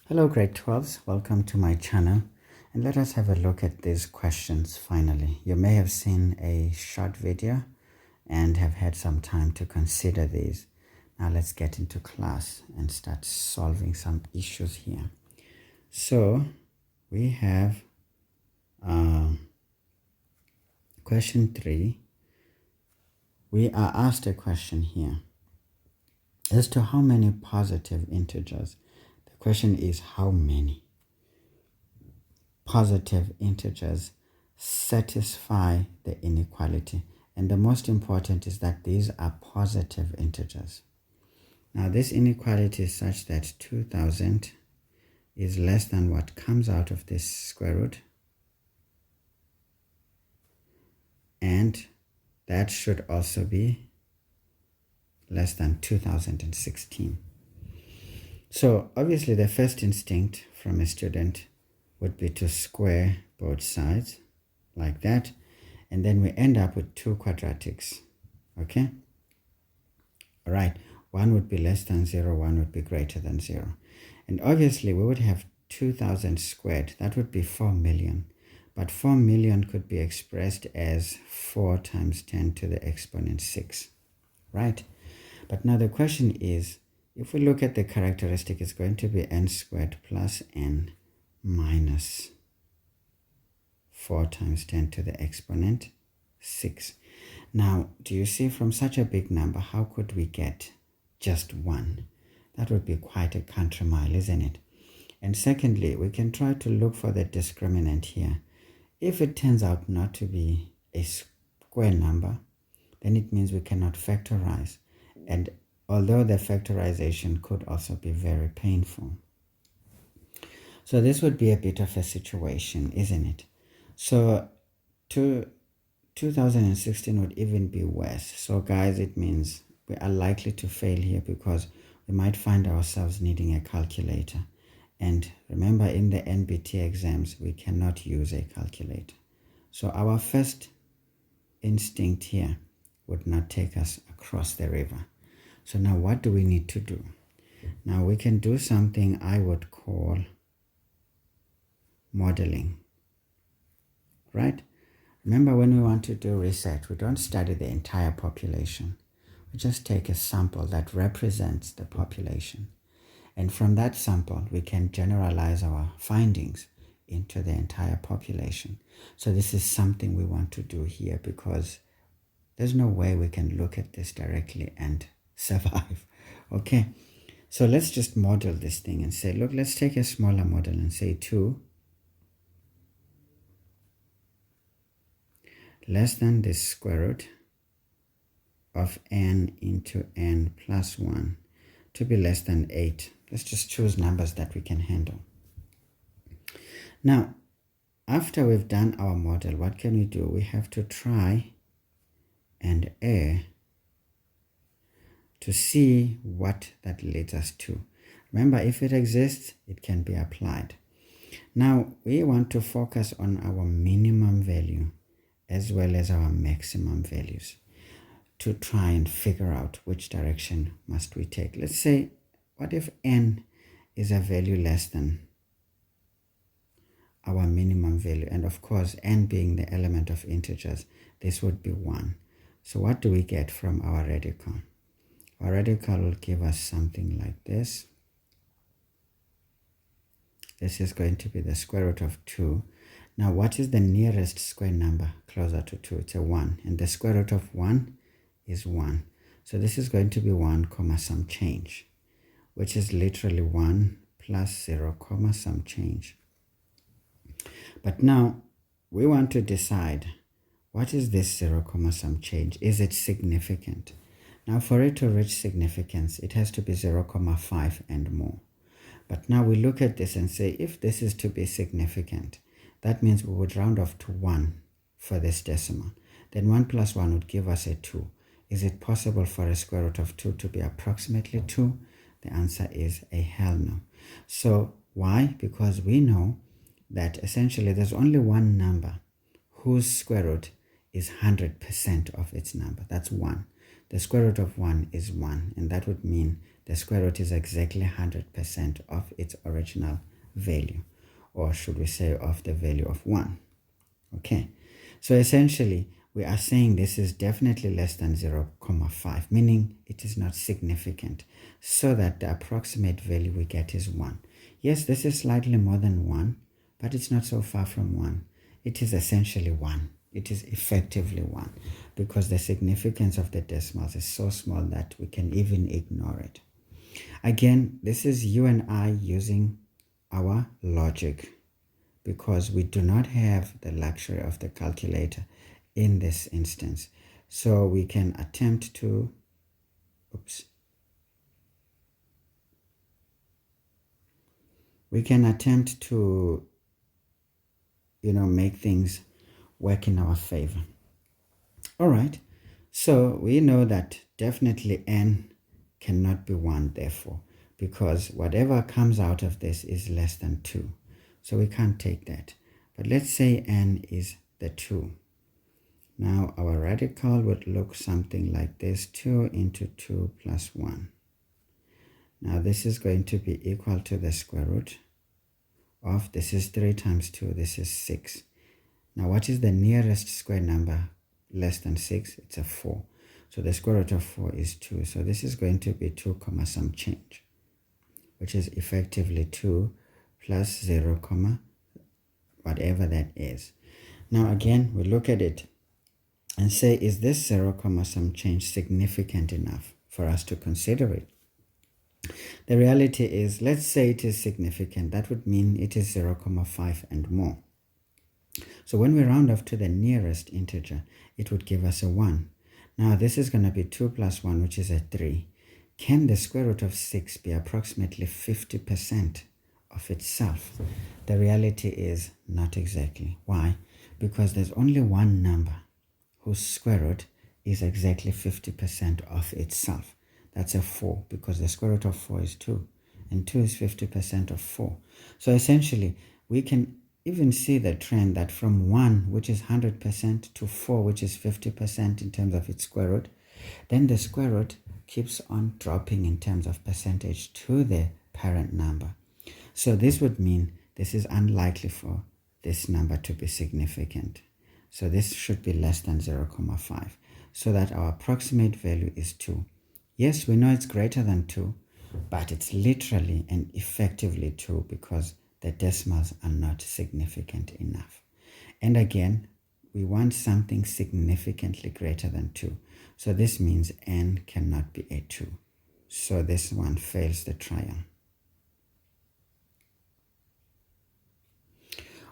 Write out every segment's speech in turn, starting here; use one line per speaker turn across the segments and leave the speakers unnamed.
Hello grade 12s, welcome to my channel, and let us have a look at these questions finally. You may have seen a short video and have had some time to consider these. Now let's get into class and start solving some issues here. So we have question 3. We are asked a question here as to how many positive integers. The question is how many positive integers satisfy the inequality, and the most important is that these are positive integers. Now this inequality is such that 2000 is less than what comes out of this square root, and that should also be less than 2016. So obviously the first instinct from a student would be to square both sides like that, and then we end up with two quadratics. Okay, all right, one would be less than 0, one would be greater than 0, and obviously we would have 2000 squared. That would be 4 million, but 4 million could be expressed as 4 times 10 to the exponent 6, right? But now the question is, if we look at the characteristic, it's going to be n squared plus n minus 4 times 10 to the exponent 6. Now, do you see, from such a big number, how could we get just 1? That would be quite a country mile, isn't it? And secondly, we can try to look for the discriminant here. If it turns out not to be a square number, then it means we cannot factorize. And although the factorization could also be very painful. So this would be a bit of a situation, isn't it? So 2016 would even be worse. So guys, it means we are likely to fail here because we might find ourselves needing a calculator. And remember, in the NBT exams, we cannot use a calculator. So our first instinct here would not take us across the river. So now what do we need to do? Now we can do something I would call modeling, right? Remember, when we want to do research, we don't study the entire population. We just take a sample that represents the population. And from that sample, we can generalize our findings into the entire population. So this is something we want to do here because there's no way we can look at this directly and survive. Okay, so let's just model this thing and say, look, let's take a smaller model and say 2 less than the square root of n into n plus 1 to be less than 8. Let's just choose numbers that we can handle. Now, after we've done our model, what can we do? We have to try and err to see what that leads us to. Remember, if it exists, it can be applied. Now, we want to focus on our minimum value as well as our maximum values to try and figure out which direction must we take. Let's say, what if n is a value less than our minimum value? And of course, n being the element of integers, this would be 1. So what do we get from our radical? Our radical will give us something like this. This is going to be the square root of 2. Now, what is the nearest square number closer to 2? It's a 1. And the square root of 1 is 1. So this is going to be 1 comma some change, which is literally 1 plus 0 comma some change. But now, we want to decide, what is this 0 comma some change? Is it significant? Now, for it to reach significance, it has to be 0 comma 5 and more. But now we look at this and say, if this is to be significant, that means we would round off to 1 for this decimal. Then 1 plus 1 would give us a 2. Is it possible for a square root of 2 to be approximately 2? The answer is a hell no. So why? Because we know that essentially there's only one number whose square root is 100% of its number. That's 1. The square root of 1 is 1, and that would mean the square root is exactly 100% of its original value, or should we say of the value of 1. Okay, so essentially we are saying this is definitely less than 0.5, meaning it is not significant, so that the approximate value we get is 1. Yes, this is slightly more than 1, but it's not so far from 1. It is essentially 1. It is effectively 1, because the significance of the decimals is so small that we can even ignore it. Again, this is you and I using our logic, because we do not have the luxury of the calculator in this instance. So we can attempt to, make things work in our favor. All right, so we know that definitely n cannot be 1, therefore, because whatever comes out of this is less than 2. So we can't take that. But let's say n is the 2. Now our radical would look something like this: 2 into 2 plus 1. Now this is going to be equal to the square root of, this is 3 times 2, this is 6. Now what is the nearest square number less than 6? It's a 4. So the square root of 4 is 2. So this is going to be 2 comma some change, which is effectively 2 plus 0 comma whatever that is. Now again, we look at it and say, is this 0 comma some change significant enough for us to consider it? The reality is, let's say it is significant. That would mean it is 0 comma 5 and more. So when we round off to the nearest integer, it would give us a 1. Now this is going to be 2 plus 1, which is a 3. Can the square root of 6 be approximately 50% of itself? The reality is not exactly. Why? Because there's only one number whose square root is exactly 50% of itself. That's a 4, because the square root of 4 is 2, and 2 is 50% of 4. So essentially, we can even see the trend that from 1, which is 100%, to 4, which is 50% in terms of its square root, then the square root keeps on dropping in terms of percentage to the parent number. So this would mean this is unlikely for this number to be significant. So this should be less than 0.5, so that our approximate value is 2. Yes, we know it's greater than 2, but it's literally and effectively 2 because the decimals are not significant enough. And again, we want something significantly greater than 2. So this means n cannot be a 2. So this one fails the trial.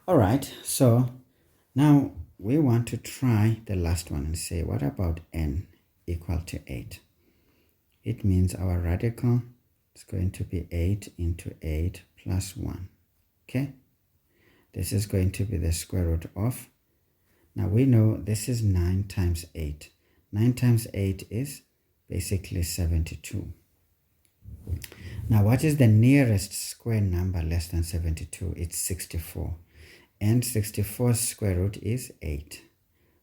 All right, so now we want to try the last one and say, what about n equal to 8? It means our radical is going to be 8 into 8 plus 1. Okay? This is going to be the square root of, now we know this is 9 times 8. 9 times 8 is basically 72. Now what is the nearest square number less than 72? It's 64. And 64's square root is 8.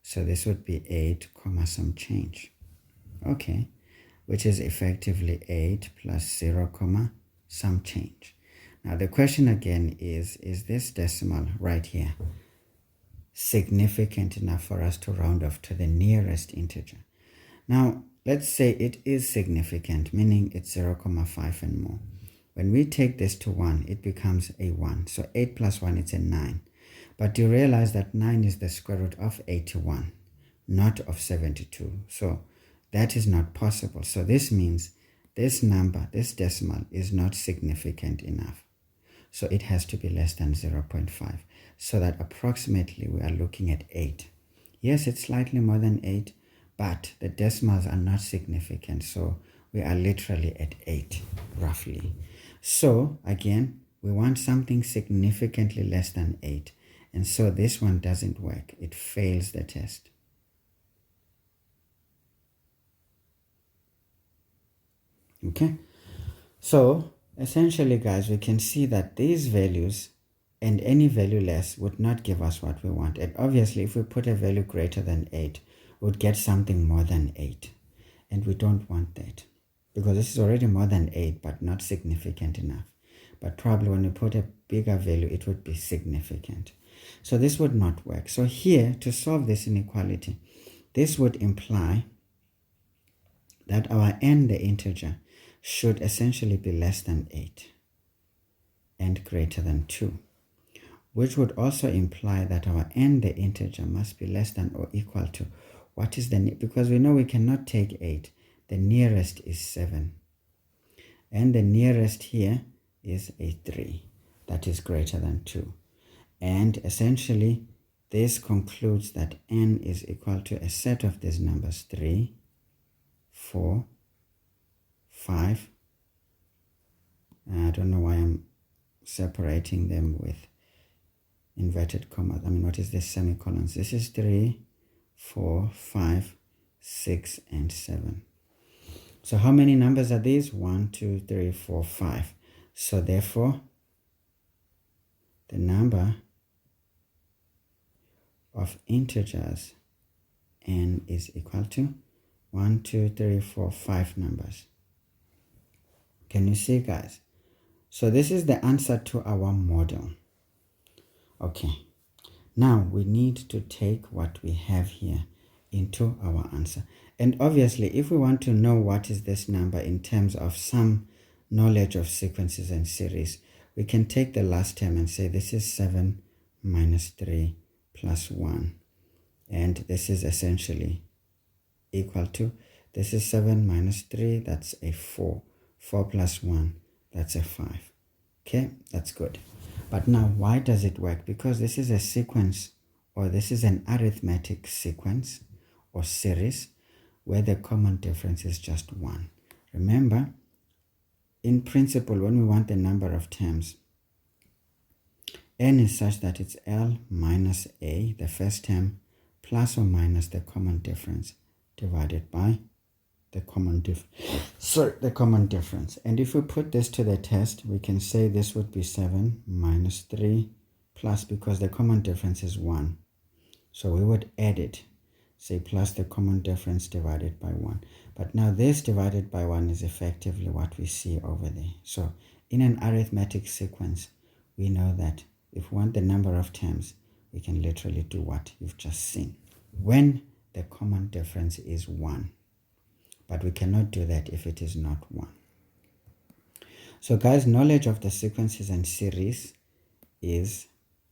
So this would be 8 comma some change. Okay, which is effectively 8 plus 0 comma some change. Now the question again is this decimal right here significant enough for us to round off to the nearest integer? Now let's say it is significant, meaning it's 0.5 and more. When we take this to 1, it becomes a 1. So 8 plus 1 is a 9. But you realize that 9 is the square root of 81, not of 72. So that is not possible. So this means this number, this decimal, is not significant enough. So it has to be less than 0.5. So that approximately we are looking at 8. Yes, it's slightly more than 8, but the decimals are not significant. So we are literally at 8, roughly. So again, we want something significantly less than 8. And so this one doesn't work. It fails the test. Okay. So essentially, guys, we can see that these values and any value less would not give us what we want. And obviously, if we put a value greater than 8, we would get something more than 8. And we don't want that, because this is already more than 8, but not significant enough. But probably when we put a bigger value, it would be significant. So this would not work. So here, to solve this inequality, this would imply that our n, the integer, should essentially be less than 8 and greater than 2, which would also imply that our n, the integer, must be less than or equal to, what is the, because we know we cannot take 8, the nearest is 7, and the nearest here is a 3, that is greater than 2. And essentially, this concludes that n is equal to a set of these numbers 3, 4, 5. I don't know why I'm separating them with inverted commas. I mean, what is this semicolons? This is 3, 4, 5, 6, and 7. So how many numbers are these? 1, 2, 3, 4, 5. So therefore, the number of integers n is equal to 1, 2, 3, 4, 5 numbers. Can you see, guys? So this is the answer to our model. Okay, now we need to take what we have here into our answer. And obviously, if we want to know what is this number in terms of some knowledge of sequences and series, we can take the last term and say this is 7 minus 3 plus 1. And this is essentially equal to, this is 7 minus 3, that's a 4. 4 plus 1, that's a 5. Okay, that's good. But now, why does it work? Because this is a sequence, or this is an arithmetic sequence or series where the common difference is just 1. Remember, in principle, when we want the number of terms, n is such that it's L minus A, the first term, plus or minus the common difference divided by the common difference. And if we put this to the test, we can say this would be 7 minus 3 plus, because the common difference is 1. So we would add it, say plus the common difference divided by 1. But now this divided by 1 is effectively what we see over there. So in an arithmetic sequence, we know that if we want the number of terms, we can literally do what you've just seen when the common difference is 1. But we cannot do that if it is not 1. So guys, knowledge of the sequences and series is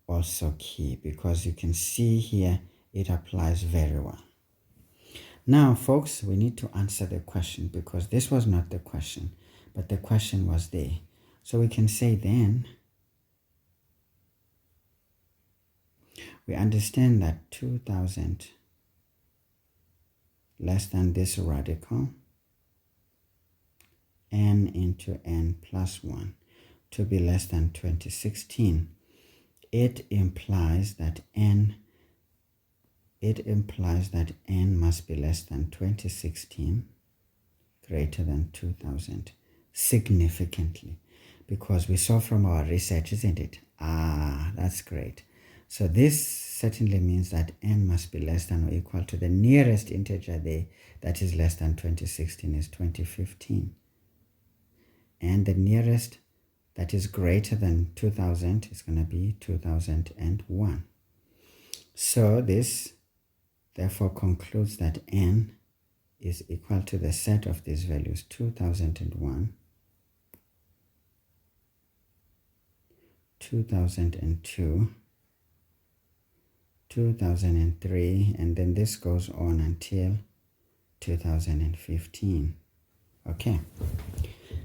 also key, because you can see here it applies very well. Now folks, we need to answer the question, because this was not the question, but the question was there. So we can say then, we understand that 2000 less than this radical n into n plus 1 to be less than 2016. It implies that n must be less than 2016, greater than 2000, significantly, because we saw from our research, isn't it? That's great. So this certainly means that n must be less than or equal to the nearest integer there that is less than 2016 is 2015. And the nearest that is greater than 2000 is going to be 2001. So this therefore concludes that n is equal to the set of these values 2001, 2002, 2003, and then this goes on until 2015. Okay,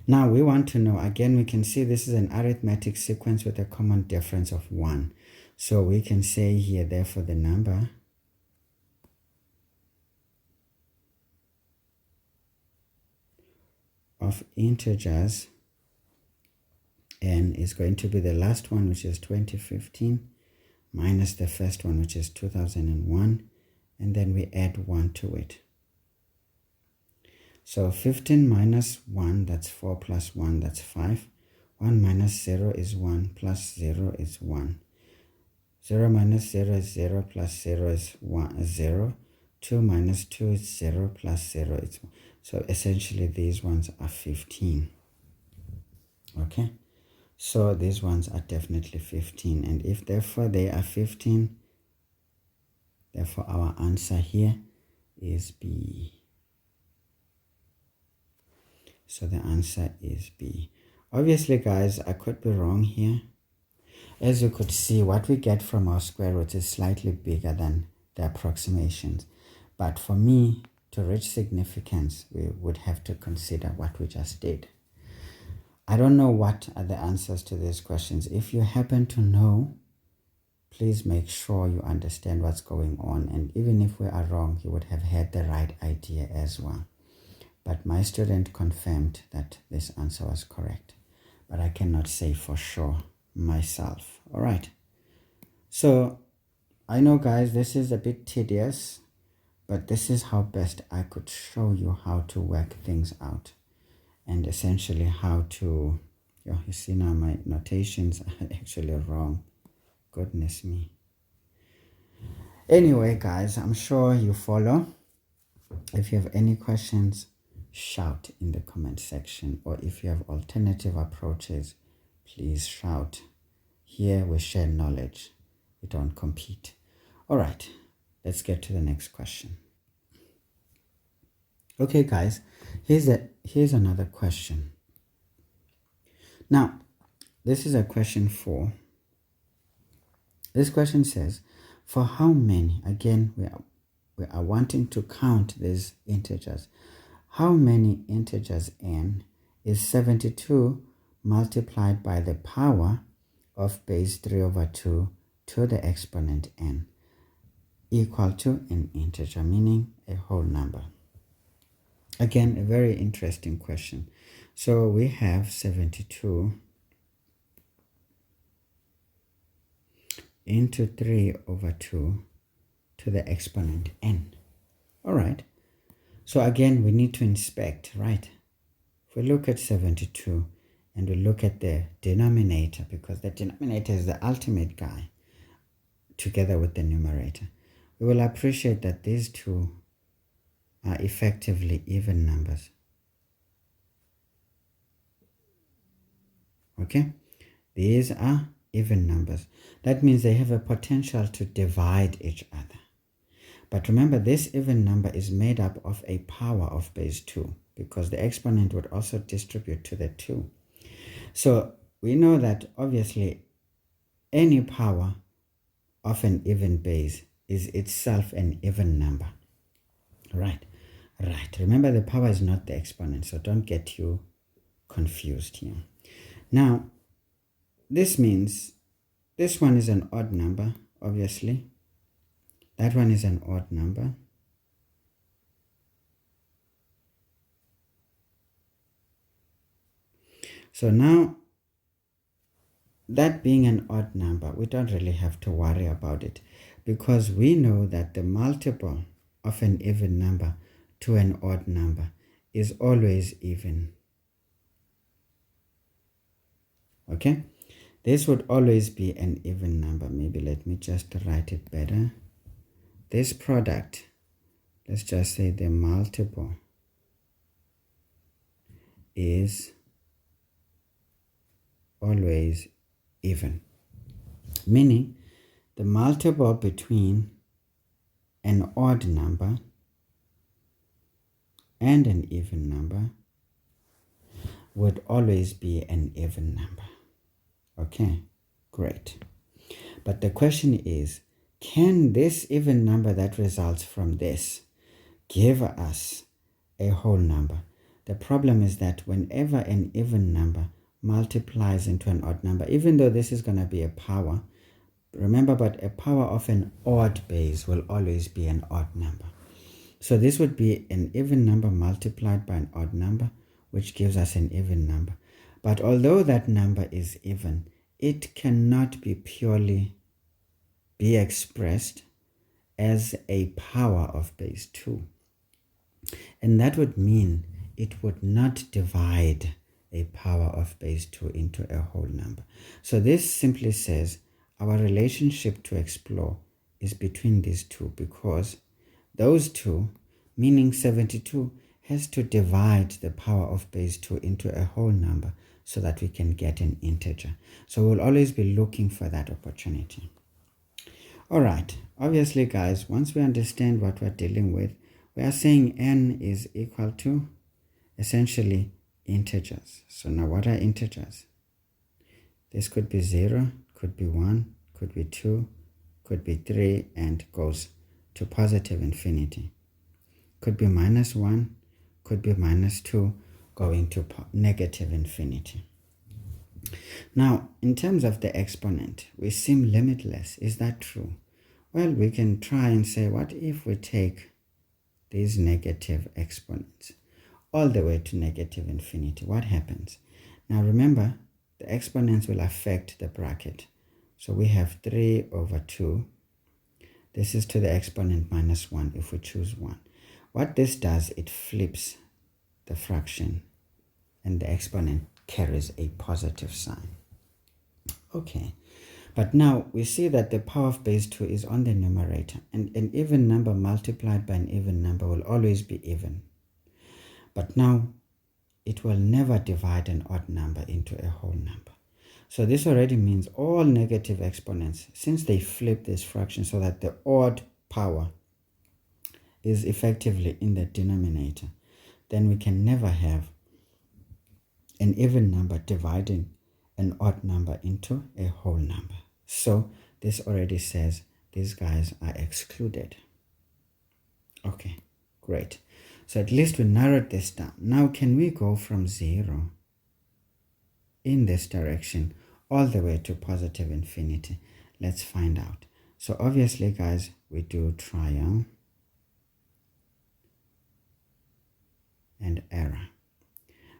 now we want to know, again, we can see this is an arithmetic sequence with a common difference of 1. So we can say here, therefore, the number of integers n is going to be the last one, which is 2015, minus the first one, which is 2001, and then we add 1 to it. So 15 minus 1, that's 4, plus 1, that's 5. 1 minus 0 is 1, plus 0 is 1. 0 minus 0 is 0, plus 0 is 1, 0. 2 minus 2 is 0 plus 0. So essentially these ones are 15. Okay, so these ones are definitely 15. And if therefore they are 15, therefore our answer here is B. So the answer is B. Obviously, guys, I could be wrong here. As you could see, what we get from our square roots is slightly bigger than the approximations. But for me to reach significance, we would have to consider what we just did. I don't know what are the answers to these questions. If you happen to know, please make sure you understand what's going on. And even if we are wrong, you would have had the right idea as well. But my student confirmed that this answer was correct. But I cannot say for sure myself. All right. So I know, guys, this is a bit tedious, but this is how best I could show you how to work things out. And essentially how to, you see now my notations are actually wrong. Goodness me. Anyway, guys, I'm sure you follow. If you have any questions, shout in the comment section. Or if you have alternative approaches, please shout. Here we share knowledge. We don't compete. All right, let's get to the next question. Okay, guys, here's another question. Now, this is a question 4. This question says, for how many, again, we are wanting to count these integers. How many integers n is 72 multiplied by the power of base 3 over 2 to the exponent n equal to an integer, meaning a whole number? Again, a very interesting question. So we have 72 into 3 over 2 to the exponent n. All right. So again, we need to inspect, right? If we look at 72 and we look at the denominator, because the denominator is the ultimate guy, together with the numerator, we will appreciate that these two are effectively even numbers. Okay? These are even numbers. That means they have a potential to divide each other. But remember, this even number is made up of a power of base 2, because the exponent would also distribute to the 2. So we know that obviously any power of an even base is itself an even number. Right. Remember, the power is not the exponent, so don't get you confused here. Now, this means this one is an odd number, obviously. That one is an odd number. So now, that being an odd number, we don't really have to worry about it, because we know that the multiple of an even number to an odd number is always even. Okay? This would always be an even number. Maybe let me just write it better. This product, let's just say the multiple is always even. Meaning, the multiple between an odd number and an even number would always be an even number. Okay, great. But the question is, can this even number that results from this give us a whole number? The problem is that whenever an even number multiplies into an odd number, even though this is going to be a power, remember, but a power of an odd base will always be an odd number. So this would be an even number multiplied by an odd number, which gives us an even number. But although that number is even, it cannot be purely be expressed as a power of base 2. And that would mean it would not divide a power of base 2 into a whole number. So this simply says our relationship to explore is between these two, because those two, meaning 72 has to divide the power of base 2 into a whole number so that we can get an integer. So we'll always be looking for that opportunity. All right, obviously guys, once we understand what we're dealing with, we are saying n is equal to essentially integers. So now what are integers? This could be 0, could be 1, could be 2, could be 3, and goes to positive infinity. Could be -1, could be -2, going to negative infinity. Now, in terms of the exponent, we seem limitless. Is that true? Well, we can try and say, what if we take these negative exponents all the way to negative infinity? What happens? Now remember, the exponents will affect the bracket. So we have 3 over 2. This is to the exponent -1 if we choose 1. What this does, it flips the fraction and the exponent carries a positive sign. Okay, but now we see that the power of base 2 is on the numerator, and an even number multiplied by an even number will always be even. But now it will never divide an odd number into a whole number. So this already means all negative exponents, since they flip this fraction so that the odd power is effectively in the denominator, then we can never have an even number dividing an odd number into a whole number. So this already says these guys are excluded. Okay, great. So at least we narrowed this down. Now can we go from 0 in this direction all the way to positive infinity? Let's find out. So obviously guys, we do trial and error,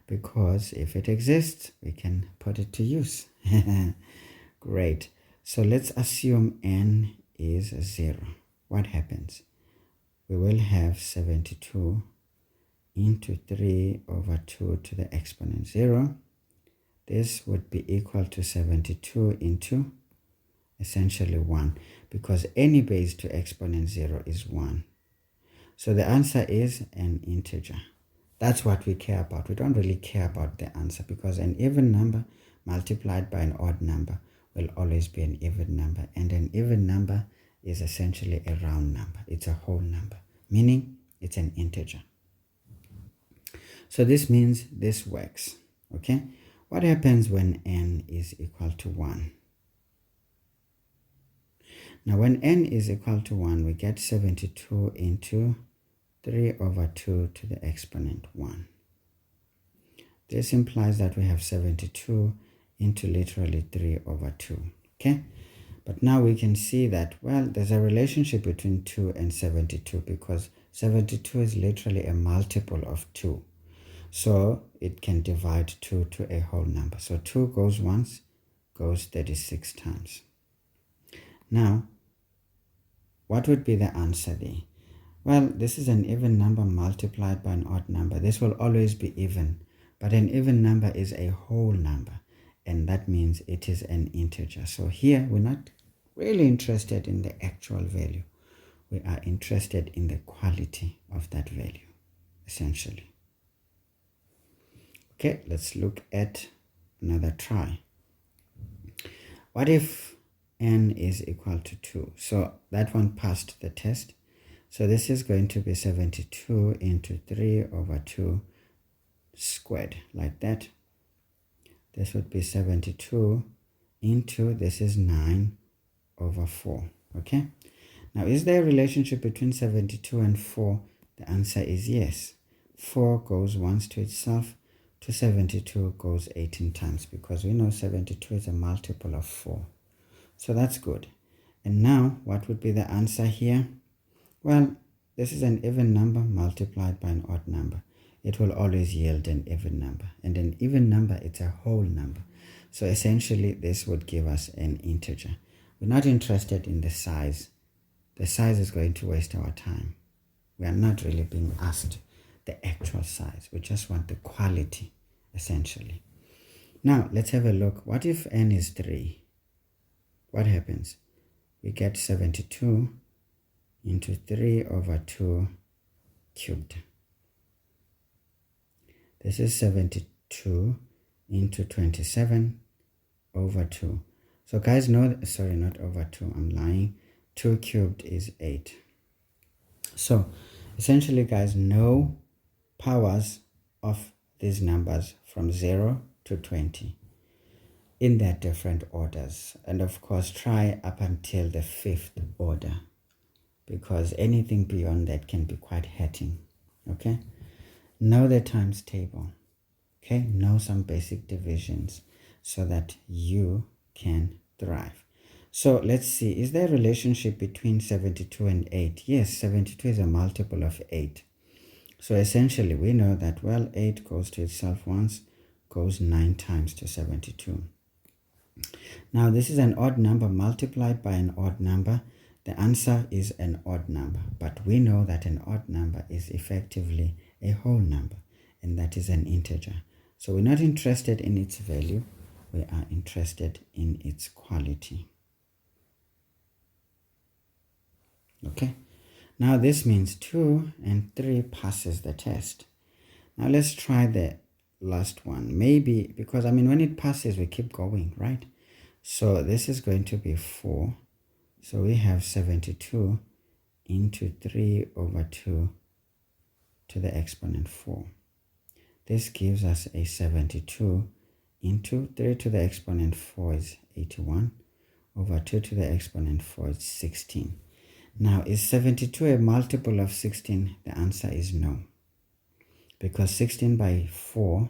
because if it exists, we can put it to use. Great. So let's assume n is 0. What happens? We will have 72 into 3 over 2 to the exponent 0. This would be equal to 72 into essentially 1, because any base to exponent 0 is 1. So the answer is an integer. That's what we care about. We don't really care about the answer, because an even number multiplied by an odd number will always be an even number, and an even number is essentially a round number. It's a whole number, meaning it's an integer. So this means this works. Okay, what happens when n is equal to 1? Now when n is equal to 1, we get 72 into 3 over 2 to the exponent 1. This implies that we have 72 into literally 3 over 2. Okay, but now we can see that, well, there's a relationship between 2 and 72, because 72 is literally a multiple of 2. So it can divide 2 to a whole number. So 2 goes once, goes 36 times. Now, what would be the answer there? Well, this is an even number multiplied by an odd number. This will always be even, but an even number is a whole number, and that means it is an integer. So here we're not really interested in the actual value. We are interested in the quality of that value, essentially. Okay, let's look at another try. What if n is equal to 2? So that one passed the test. So this is going to be 72 into 3 over 2 squared, like that. This would be 72 into, this is 9 over 4. Okay, now is there a relationship between 72 and 4? The answer is yes. 4 goes once to itself, to 72 goes 18 times, because we know 72 is a multiple of 4. So that's good. And now what would be the answer here? Well, this is an even number multiplied by an odd number. It will always yield an even number, and an even number, it's a whole number. So essentially this would give us an integer. We're not interested in the size. The size is going to waste our time. We are not really being asked the actual size. We just want the quality, essentially. Now let's have a look. What if n is 3? What happens? We get 72 into 3 over 2 cubed. This is 72 into 27 over 2. So guys, sorry, not over 2, I'm lying. 2 cubed is 8. So essentially guys, know powers of these numbers from 0 to 20 in their different orders. And of course, try up until the 5th order, because anything beyond that can be quite hurting. Okay? Know the times table. Okay? Know some basic divisions so that you can thrive. So let's see, is there a relationship between 72 and 8? Yes, 72 is a multiple of 8. So essentially we know that, well, 8 goes to itself once, goes 9 times to 72. Now this is an odd number multiplied by an odd number. The answer is an odd number, but we know that an odd number is effectively a whole number, and that is an integer. So we're not interested in its value, we are interested in its quality. Okay, now this means 2 and 3 passes the test. Now let's try the last one. Maybe, because I mean when it passes we keep going, right? So this is going to be 4. So we have 72 into 3 over 2 to the exponent 4. This gives us a 72 into 3 to the exponent 4 is 81 over 2 to the exponent 4 is 16. Now, is 72 a multiple of 16? The answer is no, because 16 by 4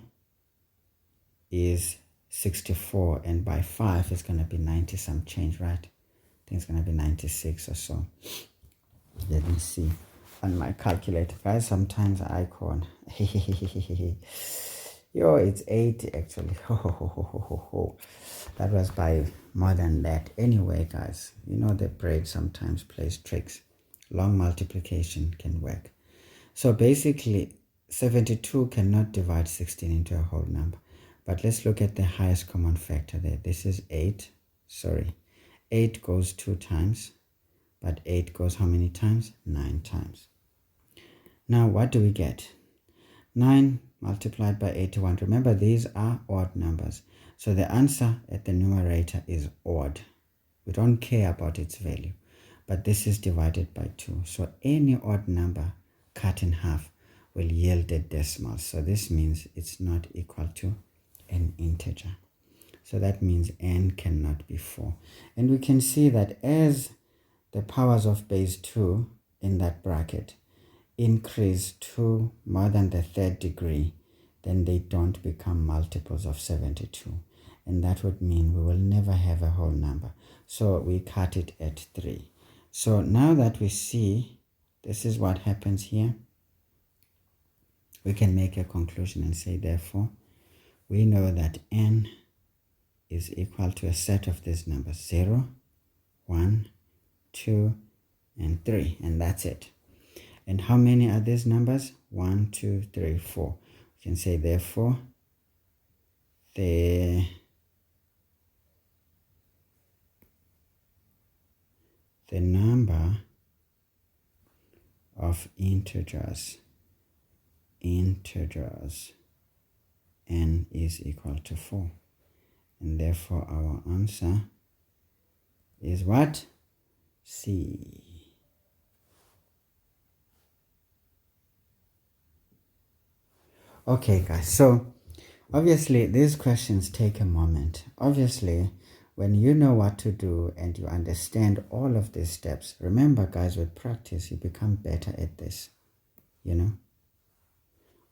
is 64, and by 5 is going to be 90 some change, right? I think it's going to be 96 or so. Let me see on my calculator, guys. Sometimes I icon. Yo, it's 80 actually. That was by more than that. Anyway, guys, you know the brain sometimes plays tricks. Long multiplication can work. So basically 72 cannot divide 16 into a whole number. But let's look at the highest common factor there. This is 8. Sorry, 8 goes 2 times, but 8 goes how many times? 9 times. Now what do we get? 9 multiplied by 81. Remember, these are odd numbers. So the answer at the numerator is odd. We don't care about its value. But this is divided by 2. So any odd number cut in half will yield a decimal. So this means it's not equal to an integer. So that means n cannot be 4. And we can see that as the powers of base 2 in that bracket increase to more than the 3rd degree, then they don't become multiples of 72. And that would mean we will never have a whole number. So we cut it at 3. So now that we see this is what happens here, we can make a conclusion and say, therefore, we know that n is equal to a set of these numbers 0, 1, 2, and 3, and that's it. And how many are these numbers? 1, 2, 3, 4. We can say, therefore, the number of integers n is equal to 4. And therefore our answer is what? C. Okay guys, so obviously these questions take a moment. Obviously, when you know what to do and you understand all of these steps, remember guys, with practice you become better at this, you know.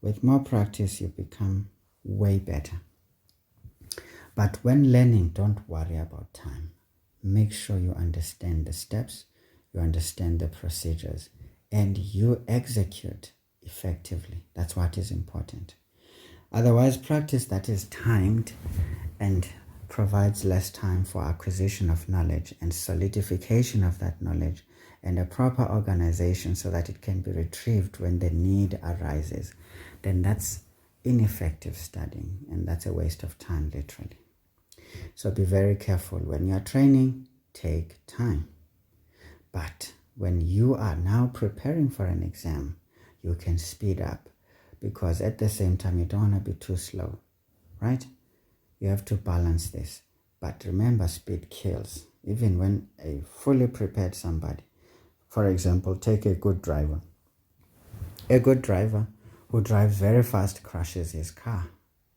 With more practice you become way better. But when learning, don't worry about time. Make sure you understand the steps, you understand the procedures, and you execute effectively. That's what is important. Otherwise, practice that is timed and provides less time for acquisition of knowledge and solidification of that knowledge and a proper organization so that it can be retrieved when the need arises, then that's ineffective studying, and that's a waste of time, literally. So be very careful when you are training. Take time, but when you are now preparing for an exam, you can speed up, because at the same time, you don't want to be too slow, right? You have to balance this. But remember, speed kills. Even when a fully prepared somebody, for example, take a good driver. A good driver who drives very fast crashes his car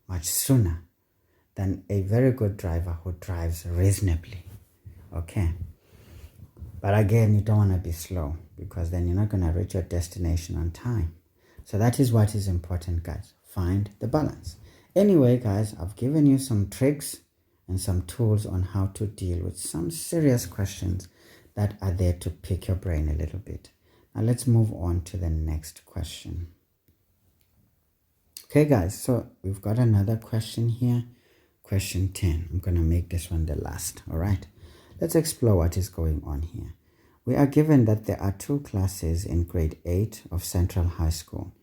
much sooner than a very good driver who drives reasonably. Okay. But again, you don't want to be slow, because then you're not going to reach your destination on time. So that is what is important, guys. Find the balance. Anyway, guys, I've given you some tricks and some tools on how to deal with some serious questions that are there to pick your brain a little bit. Now let's move on to the next question. Okay, guys, so we've got another question here. Question 10. I'm going to make this one the last. All right. Let's explore what is going on here. We are given that there are 2 classes in grade 8 of Central High School.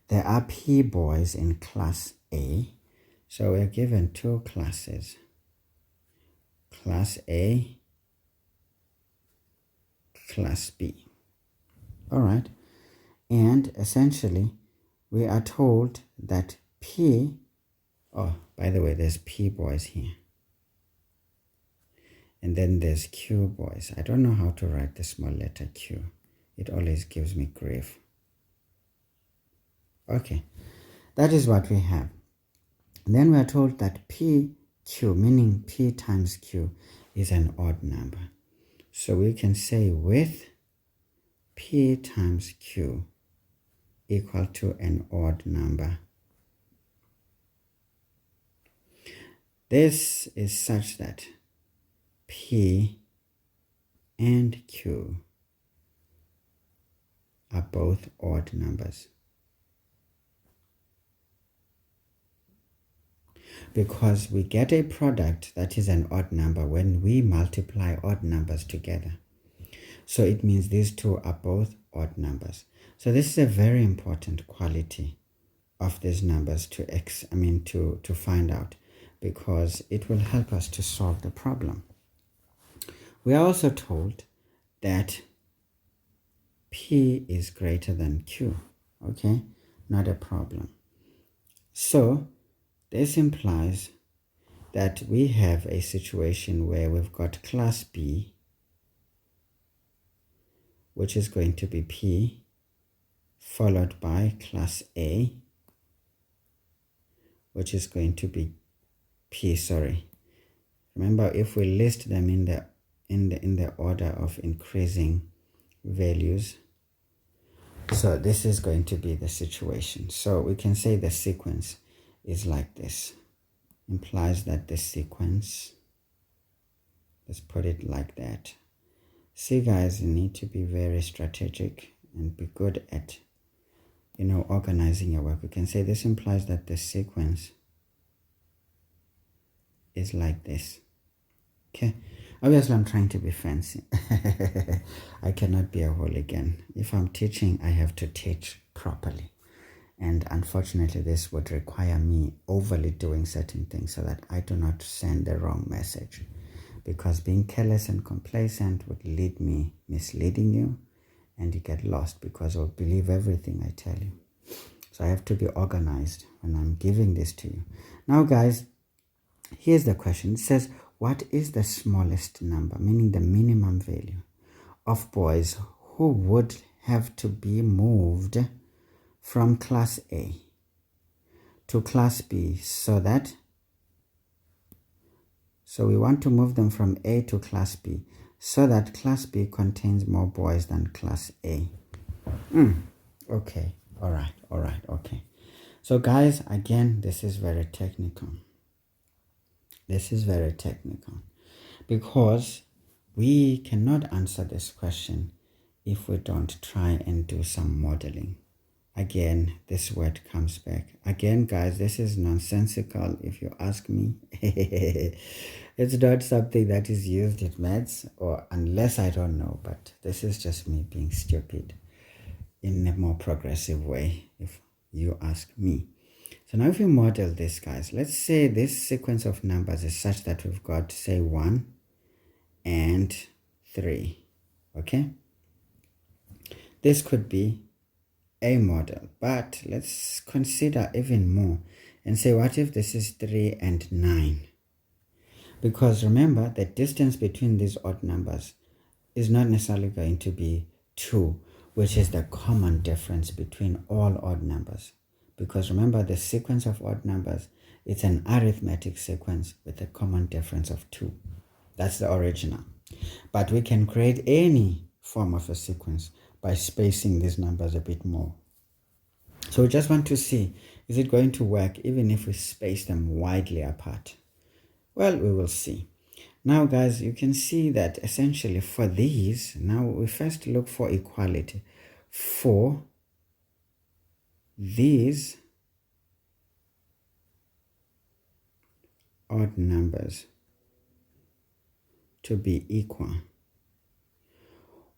There are P boys in class A. So we're given 2 classes. Class A, class B. All right. And essentially, we are told that P, oh, by the way, there's P boys here. And then there's Q boys. I don't know how to write the small letter Q. It always gives me grief. Okay, that is what we have. And then we are told that PQ, meaning P times Q, is an odd number. So we can say with P times Q equal to an odd number. This is such that P and Q are both odd numbers. Because we get a product that is an odd number when we multiply odd numbers together. So it means these 2 are both odd numbers. So this is a very important quality of these numbers to find out, because it will help us to solve the problem. We are also told that P is greater than Q. Okay, not a problem. So this implies that we have a situation where we've got class B, which is going to be P, followed by class A, which is going to be P, Remember, if we list them in the order of increasing values, so this is going to be the situation. So we can say the sequence is like this. Implies that the sequence, let's put it like that. See, guys, you need to be very strategic and be good at, organizing your work. We can say this implies that the sequence is like this. Okay. Obviously, I'm trying to be fancy. I cannot be a hooligan. If I'm teaching, I have to teach properly. And unfortunately, this would require me overly doing certain things so that I do not send the wrong message. Because being careless and complacent would lead me misleading you, and you get lost because you'll believe everything I tell you. So I have to be organized when I'm giving this to you. Now, guys, here's the question. It says, what is the smallest number, meaning the minimum value, of boys who would have to be moved from class A to class B so we want to move them from A to class B so that class B contains more boys than class A. Okay, all right, okay. So guys, again, this is very technical. Because we cannot answer this question if we don't try and do some modeling. Again, this word comes back. Again, guys, this is nonsensical if you ask me. It's not something that is used in maths, or unless I don't know, but this is just me being stupid in a more progressive way, if you ask me. So now if we model this, guys, let's say this sequence of numbers is such that we've got, say, 1 and 3, okay? this could be a model. But let's consider even more and say, what if this is 3 and 9? Because remember, the distance between these odd numbers is not necessarily going to be 2, which is the common difference between all odd numbers. Because remember, the sequence of odd numbers, it's an arithmetic sequence with a common difference of 2. That's the original. But we can create any form of a sequence by spacing these numbers a bit more. So we just want to see, is it going to work even if we space them widely apart? Well, we will see. Now guys, you can see that essentially for these, now we first look for equality. For these odd numbers to be equal,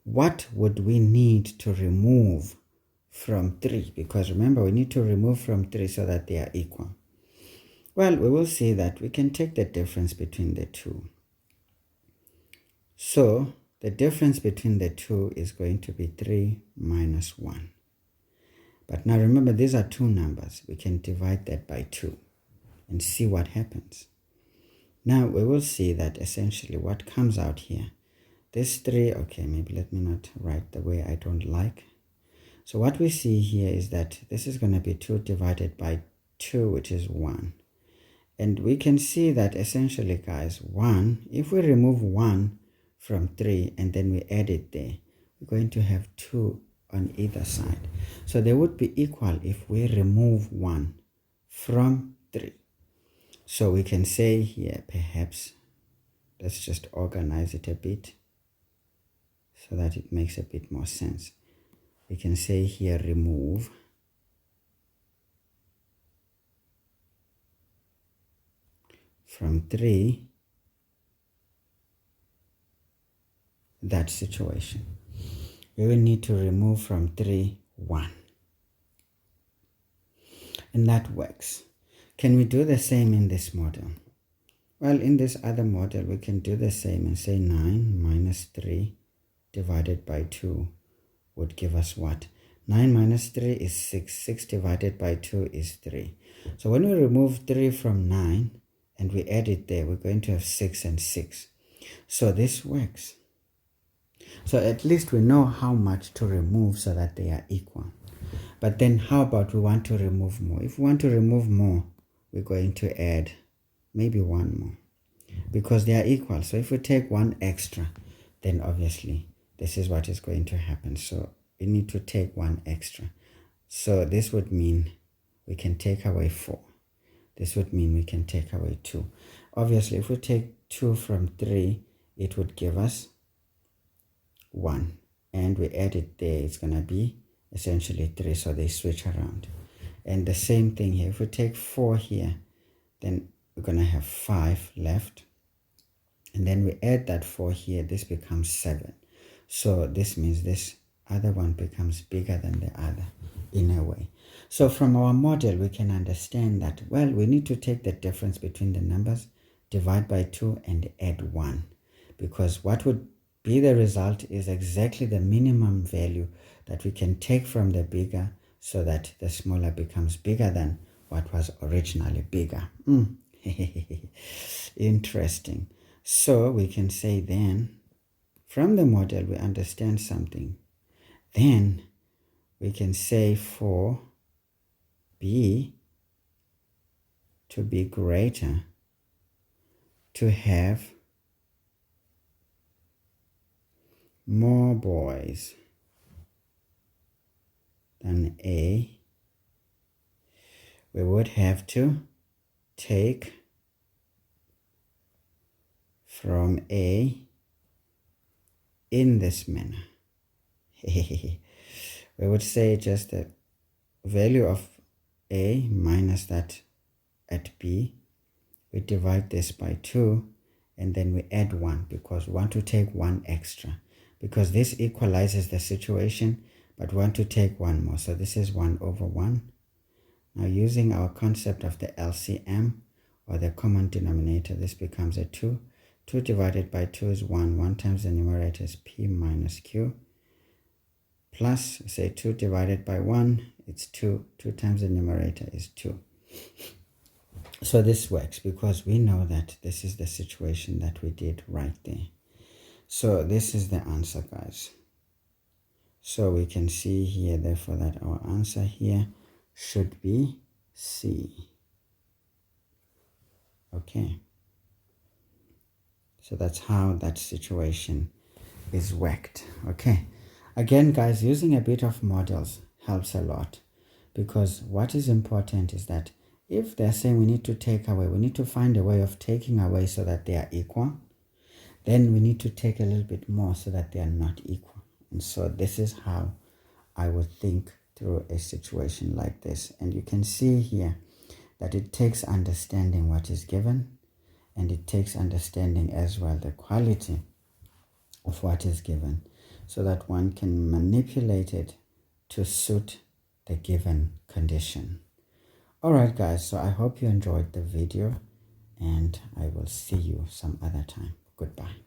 what would we need to remove from 3? Because remember, we need to remove from 3 so that they are equal. Well, we will see that we can take the difference between the two. So the difference between the two is going to be 3 minus 1. But now remember, these are two numbers. We can divide that by 2 and see what happens. Now we will see that essentially what comes out here, this 3, okay, maybe let me not write the way I don't like. So what we see here is that this is going to be 2 divided by 2, which is 1. And we can see that essentially, guys, 1, if we remove 1 from 3 and then we add it there, we're going to have 2 on either side. So they would be equal if we remove 1 from 3. So we can say here, perhaps, let's just organize it a bit so that it makes a bit more sense. We can say here, remove from 3 that situation. We will need to remove from 3 1. And that works. Can we do the same in this model? Well, in this other model, we can do the same and say 9 minus 3 divided by 2 would give us what? 9 minus 3 is 6. 6 divided by 2 is 3. So when we remove 3 from 9 and we add it there, we're going to have 6 and 6. So this works. So at least we know how much to remove so that they are equal. But then how about we want to remove more? If we want to remove more, we're going to add maybe 1 more because they are equal. So if we take 1 extra, then obviously this is what is going to happen. So we need to take 1 extra. So this would mean we can take away 4. This would mean we can take away 2. Obviously, if we take 2 from 3, it would give us 1. And we add it there, it's going to be essentially 3. So they switch around. And the same thing here. If we take 4 here, then we're going to have 5 left. And then we add that 4 here. This becomes 7. So this means this other one becomes bigger than the other in a way. So from our model, we can understand that, well, we need to take the difference between the numbers, divide by 2 and add 1. Because what would be the result is exactly the minimum value that we can take from the bigger so that the smaller becomes bigger than what was originally bigger. Interesting. So we can say then, from the model, we understand something. Then we can say for B to be greater, to have more boys than A, we would have to take from A in this manner. We would say just the value of A minus that at B. We divide this by 2 and then we add 1 because we want to take 1 extra. Because this equalizes the situation, but we want to take 1 more. So this is 1 over 1. Now using our concept of the LCM or the common denominator, this becomes a 2. 2 divided by 2 is 1. 1 times the numerator is P minus Q. plus, say 2 divided by 1, it's 2. 2 times the numerator is 2. So this works because we know that this is the situation that we did right there. So this is the answer, guys. So we can see here, therefore, that our answer here should be C. Okay. So that's how that situation is worked. Okay. Again, guys, using a bit of models helps a lot, because what is important is that if they're saying we need to take away, we need to find a way of taking away so that they are equal, then we need to take a little bit more so that they are not equal. And so this is how I would think through a situation like this. And you can see here that it takes understanding what is given, and it takes understanding as well the quality of what is given, so that one can manipulate it to suit the given condition. Alright guys, so I hope you enjoyed the video, and I will see you some other time. Goodbye.